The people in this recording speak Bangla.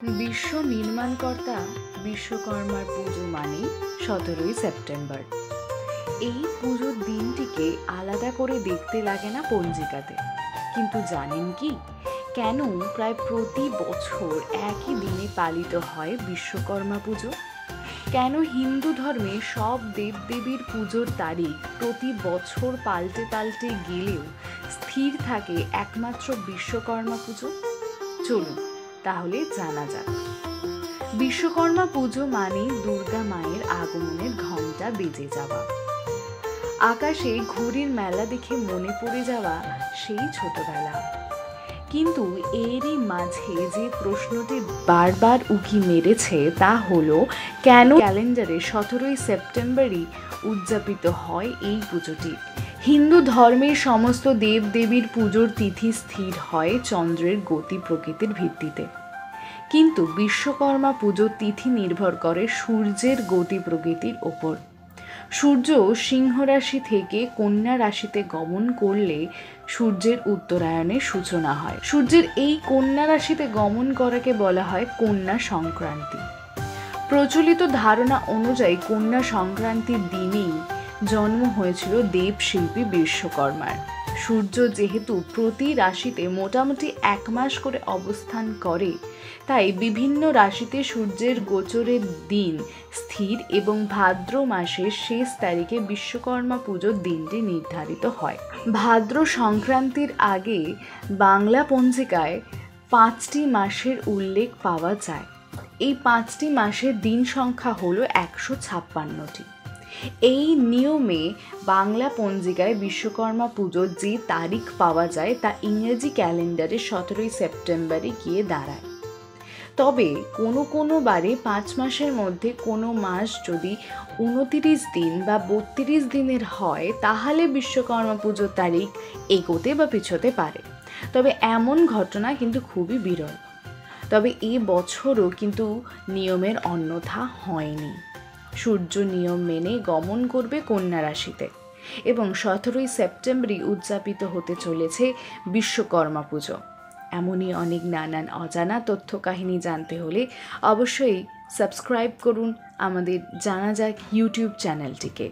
বিশ্ব নির্মাণকর্তা বিশ্বকর্মার পুজো মানে 17ই সেপ্টেম্বর। এই পুজোর দিনটিকে আলাদা করে দেখতে লাগে না পঞ্জিকাতে, কিন্তু জানেন কি কেন প্রায় প্রতি বছর একই দিনে পালিত হয় বিশ্বকর্মা পুজো? কেন হিন্দু ধর্মে সব দেবদেবীর পুজোর তারিখ প্রতি বছর পাল্টে পাল্টে গেলেও স্থির থাকে একমাত্র বিশ্বকর্মা পুজো? চলুন তাহলে জানা যাক। বিশ্বকর্মা পুজো মানে দুর্গা মায়ের আগমনের ঘণ্টা বেজে যাওয়া, আকাশে ঘুড়ির মেলা দেখে মনে পড়ে যাওয়া সেই ছোটবেলা। কিন্তু এরই মাঝে যে প্রশ্নটি বারবার উকি মেরেছে তা হলো, কেন ক্যালেন্ডারে 17ই সেপ্টেম্বরই উদযাপিত হয় এই পুজোটি? হিন্দু ধর্মের সমস্ত দেবদেবীর পুজোর তিথি স্থির হয় চন্দ্রের গতি প্রকৃতির ভিত্তিতে, কিন্তু বিশ্বকর্মা পুজোর তিথি নির্ভর করে সূর্যের গতি প্রকৃতির ওপর। সূর্য সিংহ রাশি থেকে কন্যা রাশিতে গমন করলে সূর্যের উত্তরায়ণের সূচনা হয়। সূর্যের এই কন্যা রাশিতে গমন করাকে বলা হয় কন্যা সংক্রান্তি। প্রচলিত ধারণা অনুযায়ী কন্যা সংক্রান্তির দিনেই জন্ম হয়েছিল দেবশিল্পী বিশ্বকর্মার। সূর্য যেহেতু প্রতি রাশিতে মোটামুটি 1 মাস করে অবস্থান করে, তাই বিভিন্ন রাশিতে সূর্যের গোচরের দিন স্থির এবং ভাদ্র মাসের শেষ তারিখে বিশ্বকর্মা পুজোর দিনটি নির্ধারিত হয়। ভাদ্র সংক্রান্তির আগে বাংলা পঞ্জিকায় 5টি মাসের উল্লেখ পাওয়া যায়। এই 5টি মাসের দিন সংখ্যা হলো 156টি। এই নিয়মে বাংলা পঞ্জিকায় বিশ্বকর্মা পুজোর যে তারিখ পাওয়া যায় তা ইংরেজি ক্যালেন্ডারে 17ই সেপ্টেম্বরে গিয়ে দাঁড়ায়। তবে কোনো বারে 5 মাসের মধ্যে কোনো মাস যদি 29 দিন বা 32 দিনের হয়, তাহলে বিশ্বকর্মা পুজোর তারিখ এগোতে বা পিছোতে পারে। তবে এমন ঘটনা কিন্তু খুবই বিরল। তবে এ বছরও কিন্তু নিয়মের অন্যথা হয়নি। সূর্য নিয়ম মেনে গমন করবে কন্যা রাশিতে এবং 17ই সেপ্টেম্বরই উদযাপিত হতে চলেছে বিশ্বকর্মা পুজো। এমনই অনেক নানান অজানা তথ্য কাহিনী জানতে হলে অবশ্যই সাবস্ক্রাইব করুন আমাদের জানা যাক ইউটিউব চ্যানেলটিকে।